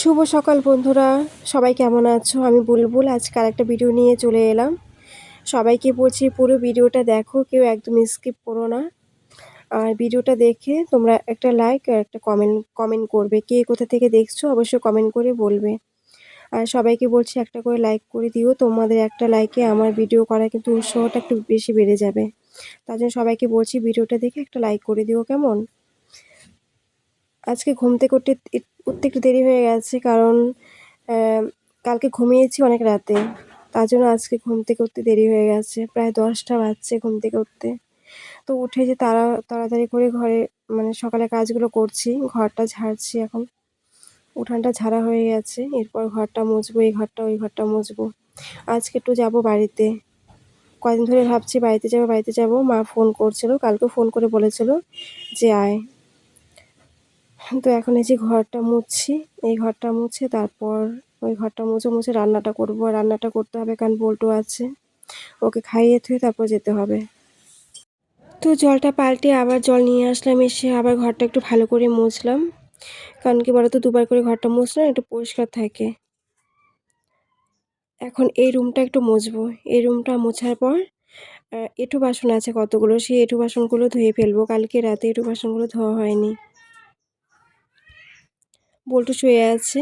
শুভ সকাল বন্ধুরা, সবাই কেমন আছো? আমি বুলবুল আজকে আরেকটা ভিডিও নিয়ে চলে এলাম। সবাইকে বলছি পুরো ভিডিওটা দেখো, কেউ একদম স্কিপ করো না। আর ভিডিওটা দেখে তোমরা একটা লাইক আর একটা কমেন্ট করবে। কে কোথা থেকে দেখছো অবশ্যই কমেন্ট করে বলবে। আর সবাইকে বলছি একটা করে লাইক করে দিও, তোমাদের একটা লাইকে আমার ভিডিও করার কিন্তু উৎসাহটা একটু বেশি বেড়ে যাবে। তার জন্য সবাইকে বলছি ভিডিওটা দেখে একটা লাইক করে দিও, কেমন? আজকে ঘুম থেকে উঠতে একটু দেরি হয়ে গেছে, কারণ কালকে ঘুমিয়েছি অনেক রাতে। তার জন্য আজকে ঘুম থেকে উঠতে দেরি হয়ে গেছে, প্রায় 10টা বাজছে ঘুম থেকে উঠতে। তো উঠে যে তাড়াতাড়ি করে ঘরে মানে সকালে কাজগুলো করছি, ঘরটা ঝাড়ছি এখন। উঠানটা ঝাড়া হয়ে গেছে, এরপর ঘরটা মুছবো, এই ঘরটা ওই ঘরটা মুছবো। আজকে একটু যাবো বাড়িতে, কদিন ধরে ভাবছি বাড়িতে যাবো। মা ফোন করছিল, কালকেও ফোন করে বলেছিল যে আয়। তো এখন এই যে ঘরটা মুছছি, এই ঘরটা মুছে তারপর ওই ঘরটা মুছে রান্নাটা করবো। আর রান্নাটা করতে হবে কারণ বল্টু আছে, ওকে খাইয়ে থুয়ে তারপর যেতে হবে। তো জলটা পাল্টে আবার জল নিয়ে আসলাম, এসে আবার ঘরটা একটু ভালো করে মুছলাম। কারণ কি বলতো, দুবার করে ঘরটা মুছলে একটু পরিষ্কার থাকে। এখন এই রুমটা একটু মুছবো। এই রুমটা মোছার পর এঁঠো বাসন আছে কতগুলো, সেই এঁঠো বাসনগুলো ধুয়ে ফেলবো। কালকে রাতে এঁঠো বাসনগুলো ধোয়া হয়নি। বল্টু শুয়ে আছে,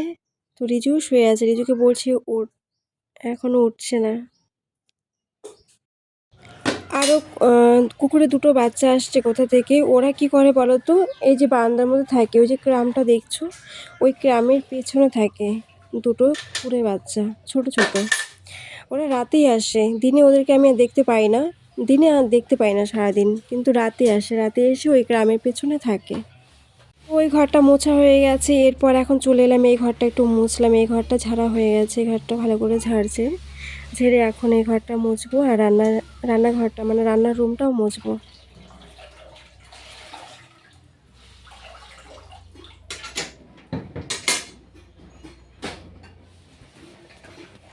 তো রিজুও শুয়ে আছে। রিজুকে বলছি ওঠ, এখনো উঠছে না। আরও কুকুরের দুটো বাচ্চা আসছে কোথা থেকে। ওরা কি করে বলো তো, এই যে বারান্দার মধ্যে থাকে, ওই যে ক্রামটা দেখছো, ওই ক্রামের পেছনে থাকে দুটো কুকুরের বাচ্চা, ছোট ছোট। ওরা রাতেই আসে, দিনে ওদেরকে আমি আর দেখতে পাই না। দিনে আর দেখতে পাই না সারাদিন, কিন্তু রাতে আসে, রাতে এসে ওই গ্রামের পেছনে থাকে। ওই ঘরটা মোছা হয়ে গেছে, এরপর এখন চলে এলাম এই ঘরটা একটু মুছলাম। এই ঘরটা ঝাড়া হয়ে গেছে, এই ঘরটা ভালো করে ঝেড়ে এখন এই ঘরটা মুছবো। আর রান্নাঘরটা মানে রান্নার রুমটাও মুছবো।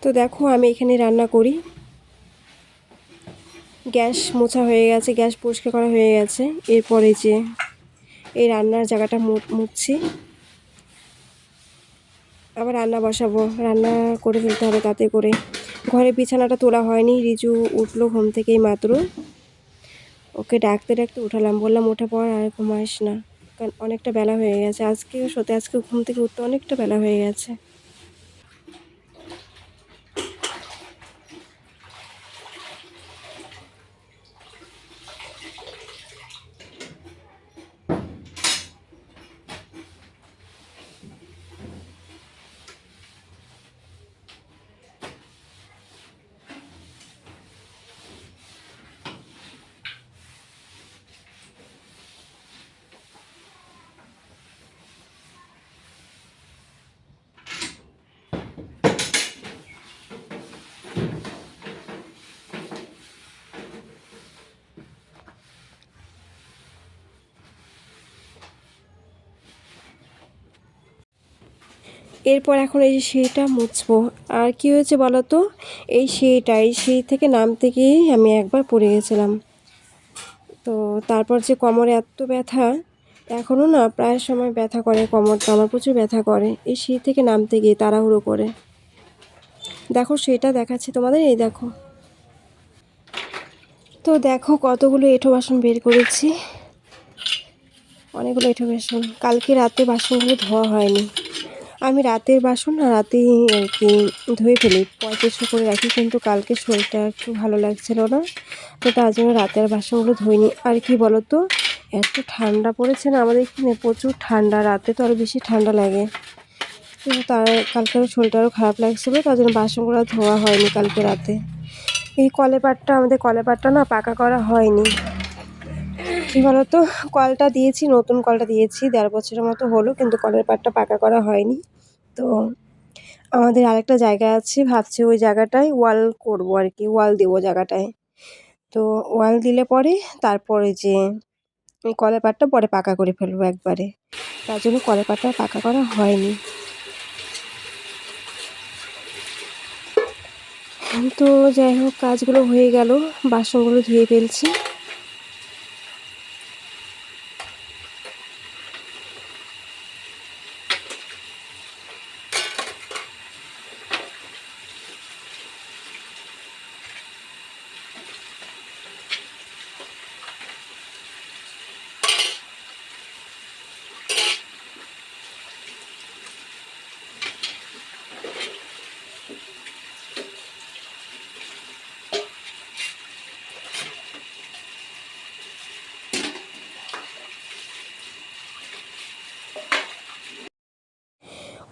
তো দেখো আমি এখানে রান্না করি। গ্যাস মোছা হয়ে গেছে, গ্যাস পরিষ্কার করা হয়ে গেছে। এরপরে যে এই রান্নার জায়গাটা মুছছি, আবার রান্না বসাবো, রান্না করে ফেলতে হবে তাতে করে। ঘরে বিছানাটা তোলা হয়নি, রিজু উঠলো ঘুম থেকেই মাত্র। ওকে ডাকতে উঠালাম, বললাম উঠে পড় আর ঘুমাইস না, কারণ অনেকটা বেলা হয়ে গেছে। আজকে ঘুম থেকে উঠতে অনেকটা বেলা হয়ে গেছে। এরপর এখন এই যে সিঁড়িটা মুছবো। আর কি হয়েছে বলো তো, এই সিঁড়ি থেকে নামতে গিয়েই আমি একবার পড়ে গেছিলাম। তো তারপর যে কোমরে এত ব্যথা, এখনও না প্রায় সময় ব্যথা করে কোমরটা, আমার প্রচুর ব্যথা করে এই সিঁড়ি থেকে নামতে গিয়ে তাড়াহুড়ো করে। দেখো সেটা দেখাচ্ছি তোমাদের, এই দেখো। তো দেখো কতগুলো এঁঠো বাসন বের করেছি, অনেকগুলো এঁঠো বাসন। কালকে রাতে বাসনগুলো ধোয়া হয়নি। আমি রাতের বাসন না রাতেই আর কি ধুয়ে ফেলি, পরিষ্কার করে রাখি। কিন্তু কালকে শরীরটা একটু ভালো লাগছিল না, তো তার জন্য রাতের বাসনগুলো ধুইনি। আর কি বলো তো, এত ঠান্ডা পড়েছে না আমাদের এখানে, প্রচুর ঠান্ডা। রাতে তো আরও বেশি ঠান্ডা লাগে, কিন্তু কালকে শরীরটা আরও খারাপ লাগছিলো, তার জন্য বাসনগুলো ধোয়া হয়নি কালকে রাতে। এই আমাদের কলের পাড়টা না পাকা করা হয়নি। কী বলো তো, কলটা দিয়েছি, নতুন কলটা দিয়েছি 1.5 বছরের মতো হলো, কিন্তু কলের পাড়টা পাকা করা হয়নি। তো আমাদের আরেকটা জায়গা আছে, ভাবছি ওই জায়গাটায় ওয়াল করবো আর কি, ওয়াল দেবো জায়গাটায়। তো ওয়াল দিলে পরে তারপরে যে ওই কলের পাড়টা পরে পাকা করে ফেলবো একবারে, তার জন্য কলের পাড়টা পাকা করা হয়নি। তো যাই হোক, কাজগুলো হয়ে গেল, বাসনগুলো ধুয়ে ফেলছি।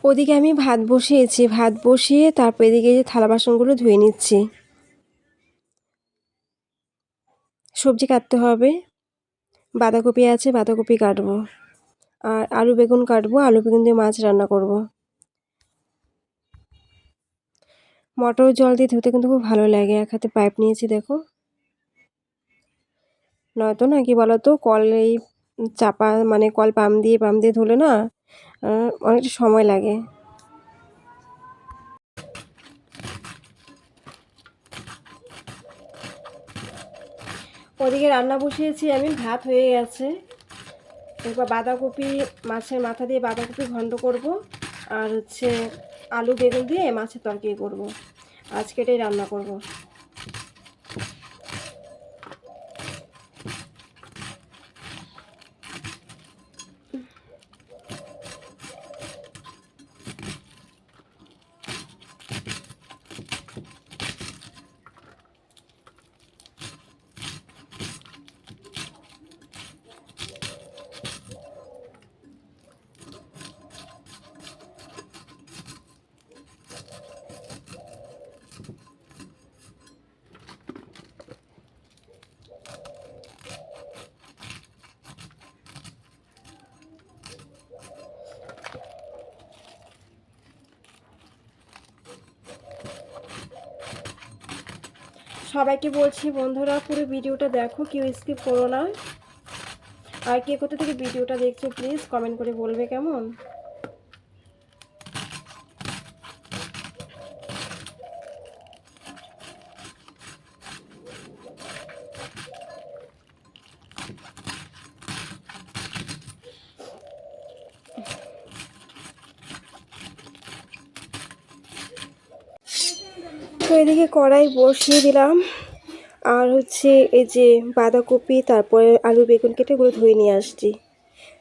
ওদিকে আমি ভাত বসিয়েছি, ভাত বসিয়ে তারপর এদিকে যে থালা বাসনগুলো ধুয়ে নিচ্ছি। সবজি কাটতে হবে, বাঁধাকপি আছে, বাঁধাকপি কাটবো, আর আলু বেগুন কাটবো, আলু বেগুন দিয়ে মাছ রান্না করব। মটর জল দিয়ে ধুতে কিন্তু খুব ভালো লাগে। এক হাতে পাইপ নিয়েছি দেখো, নয়তো না কি বলতো কল এই চাপা মানে কল পাম্প দিয়ে ধুলে না অনেকটা সময় লাগে। ওদিকে রান্না বসিয়েছি আমি, ভাত হয়ে গেছে। এরপর বাঁধাকপি, মাছের মাথা দিয়ে বাঁধাকপি ঘন্ট করব, আর হচ্ছে আলু বেগুন দিয়ে মাছের তরকারি করব। আজকে এটাই রান্না করব। সবাইকে বলছি বন্ধুরা, পুরো ভিডিওটা দেখো, কেউ স্কিপ করো না। আর কে কোথা থেকে ভিডিওটা দেখছো প্লিজ কমেন্ট করে বলবে কেমন। তো এদিকে কড়াই বসিয়ে দিলাম, আর হচ্ছে এই যে বাঁধাকপি তারপরে আলু বেগুন কেটে এগুলো ধুয়ে নিয়ে আসছি।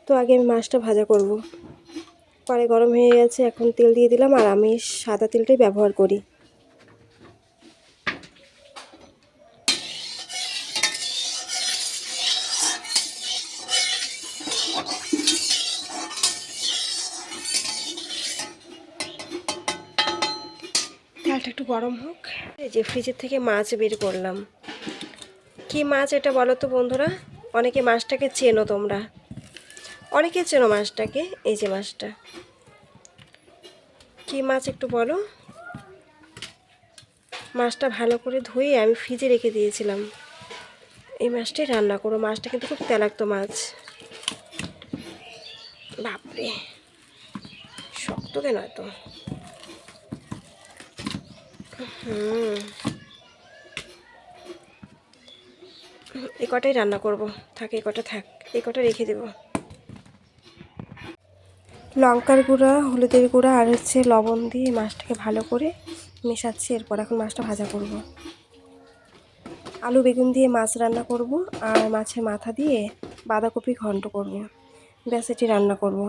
তো আগে আমি মাছটা ভাজা করব। কড়াই গরম হয়ে গেছে, এখন তেল দিয়ে দিলাম, আর আমি সাদা তেলটাই ব্যবহার করি। তেলটা একটু গরম হোক। এই যে ফ্রিজের থেকে মাছ বের করলাম। কি মাছ এটা বলো তো বন্ধুরা? অনেকে মাছটাকে চেনো তোমরা, অনেকে চেনো মাছটাকে। এই যে মাছটা কি মাছ একটু বলো। মাছটা ভালো করে ধুয়ে আমি ফ্রিজে রেখে দিয়েছিলাম। এই মাছটাই রান্না করো। মাছটা কিন্তু খুব তেলাক্ত মাছ। বাপরে, শক্ত কেন এত? এই কটাই রান্না করব। থাক, এই কটা থাক, এই কটা রেখে দেব। লঙ্কার গুঁড়া, হলুদের গুঁড়া আর হচ্ছে লবণ দিয়ে মাছটাকে ভালো করে মেশাচ্ছি। এরপর এখন মাছটা ভাজা করব। আলু বেগুন দিয়ে মাছ রান্না করব, আর মাছের মাথা দিয়ে বাঁধাকপি ঘন্ট করব। ব্যাস, এটি রান্না করব।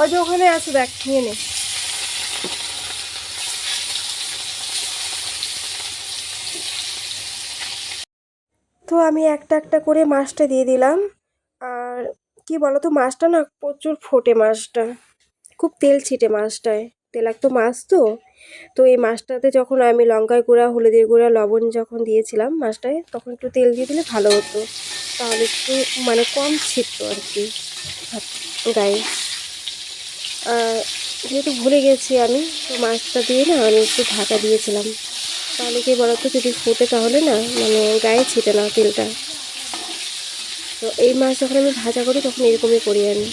ওই যে ওখানে আছে, দেখ, নিয়ে নে। তো আমি একটা একটা করে মাছটা দিয়ে দিলাম। আর কি বলো তো, মাছটা না প্রচুর ফোটে, মাছটা খুব তেল ছিটে মাছটায়। তেলাক্ত মাছ তো। তো এই মাছটাতে যখন আমি লঙ্কার গুঁড়া, হলুদের গুঁড়া, লবণ যখন দিয়েছিলাম মাছটায়, তখন একটু তেল দিয়ে দিলে ভালো হতো। তাহলে একটু মানে কম ছিটতো আর কি গায়ে। যেহেতু ভুলে গেছি আমি, তো মাছটা দিয়ে না আমি একটু ঢাকা দিয়েছিলাম। তাহলে কি বলতো, যদি ফুটে তাহলে না মানে গায়ে ছিটে না তেলটা। তো এই মাছ যখন আমি ভাজা করি তখন এরকমই করি আমি।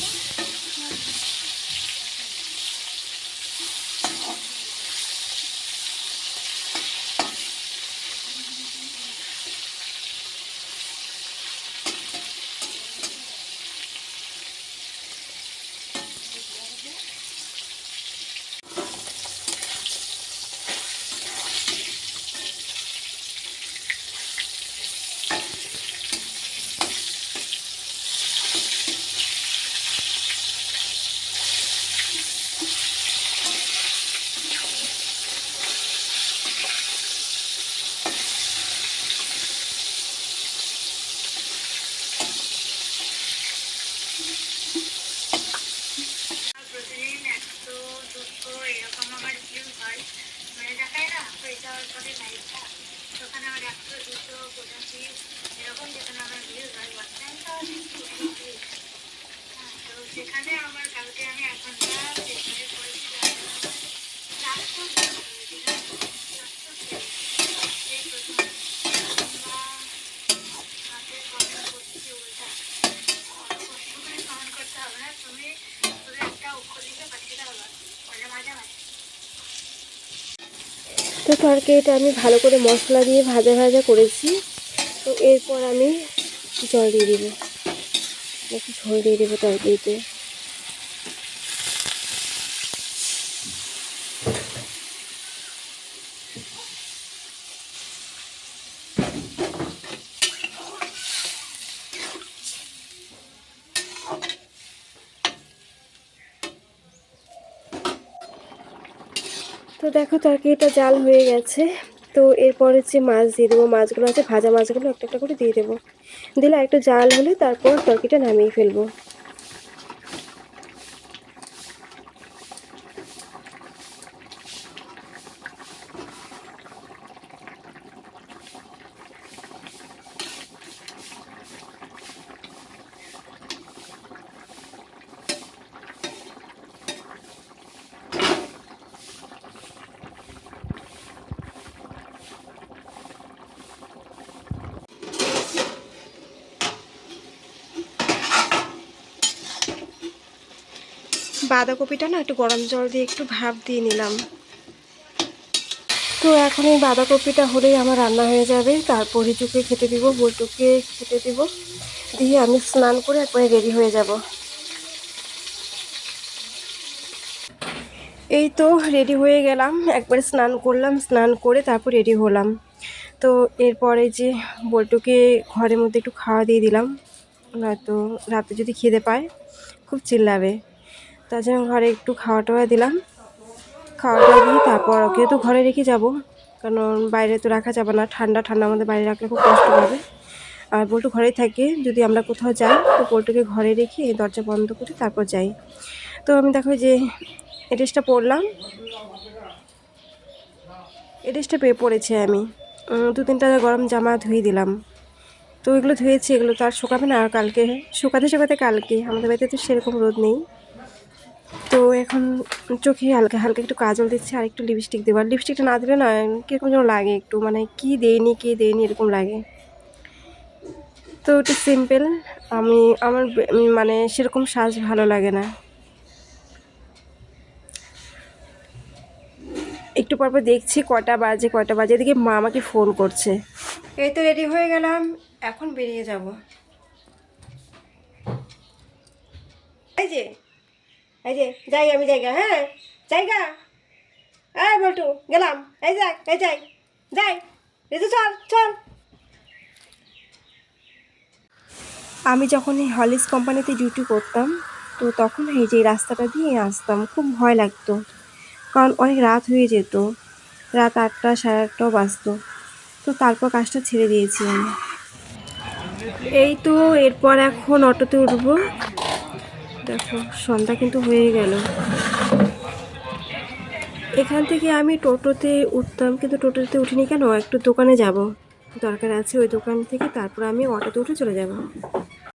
প্রতিদিন 100-200 এরকম আমার ভিউজ হয়, মানে দেখায় না তো এটা করে লাইভটা, তখন আমার 100-200-85 এরকম যেখানে আমার ভিউজ হয়, ওয়াচ টাইমটা অনেক ভিউজ। হ্যাঁ, তো সেখানে আমার কালকে আমি 1 ঘন্টা প্রেসারে করেছি, 400 ভিউজ হয়েছিল, 400 এই প্রথম। বা হাতে কমেন্ট করছি উল্টা, অত কষ্ট করে কমেন্ট করতে হবে না, তুমি শুধু একটা অক্ষর লিখে পাঠিয়ে দাও, মানে মাঝে মাঝে। তো তরকারিটা আমি ভালো করে মশলা দিয়ে ভাজা ভাজা করেছি। তো এরপর আমি জল দিয়ে দেবো, একটু ঝোল দিয়ে দেবো তরকারিতে। তো দেখো তরকারিটা জাল হয়ে গেছে। তো এরপর হচ্ছে মাছ দিয়ে দেবো, মাছগুলো আছে ভাজা মাছগুলো একটা একটা করে দিয়ে দেবো, দিলে একটু জাল হলে তারপর তরকারিটা নামিয়ে ফেলবো। বাঁধাকপিটা না একটু গরম জল দিয়ে একটু ভাপ দিয়ে নিলাম। তো এখন এই বাঁধাকপিটা হলেই আমার রান্না হয়ে যাবে। তারপর রিচুকে খেতে দিব, বল্টুকে খেতে দিব, দিয়ে আমি স্নান করে একবারে রেডি হয়ে যাব। এই তো রেডি হয়ে গেলাম, একবারে স্নান করলাম, স্নান করে তারপর রেডি হলাম। তো এরপরে যে বল্টুকে ঘরের মধ্যে একটু খাওয়া দিয়ে দিলাম, নয়তো রাতে যদি খিদে পায় খুব চিল্লাবে, তার জন্য ঘরে একটু খাওয়া টাওয়া দিলাম। খাওয়া দাওয়া দিয়ে তারপর ওকে তো ঘরে রেখে যাব, কারণ বাইরে তো রাখা যাবে না, ঠান্ডা ঠান্ডা আমাদের বাইরে রাখলে খুব কষ্ট পাবে। আর বল্টু ঘরেই থাকে, যদি আমরা কোথাও যাই তো বল্টুকে ঘরে রেখে দরজা বন্ধ করে তারপর যাই। তো আমি দেখো যে এই ড্রেসটা পরলাম, এই ড্রেসটা পেয়ে পরেছি আমি। 2-3টা গরম জামা ধুয়ে দিলাম। তো এগুলো ধুয়েছি, এগুলো তো আর শুকাবে না, আর কালকে শুকাতে শুকাতে কালকে, আমাদের বাড়িতে তো সেরকম রোদ নেই। তো এখন চোখে হালকা হালকা একটু কাজল দিচ্ছি আর একটু লিপস্টিক দেবো। আর লিপস্টিকটা না দিলে না কীরকম যেন লাগে একটু, মানে কি দেয়নি এরকম লাগে। তো একটু সিম্পল, আমার মানে সেরকম সাজ ভালো লাগে না। একটু পরপর দেখছি কটা বাজে, এদিকে মা আমাকে ফোন করছে। এই তো রেডি হয়ে গেলাম, এখন বেরিয়ে যাব। এই যে এই যে যাই আমি, জায়গা, হ্যাঁ জায়গা, হ্যাঁ বল্টু গেলাম, এই যাই রেজু, চল চল। আমি যখন এই হলিক্স কোম্পানিতে ডিউটি করতাম, তো তখন এই যে রাস্তাটা দিয়ে আসতাম, খুব ভয় লাগতো, কারণ অনেক রাত হয়ে যেত, রাত 8টা 8:30টাও বাজতো। তো তারপর কাজটা ছেড়ে দিয়েছি আমি। এই তো এরপর এখন অটোতে উঠবো। দেখো সন্ধ্যা কিন্তু হয়ে গেল। এখান থেকে আমি টোটোতে উঠতাম, কিন্তু টোটোতে উঠিনি কেন, একটু দোকানে যাব, দরকার আছে, ওই দোকান থেকে তারপর আমি অটোতে উঠে চলে যাব।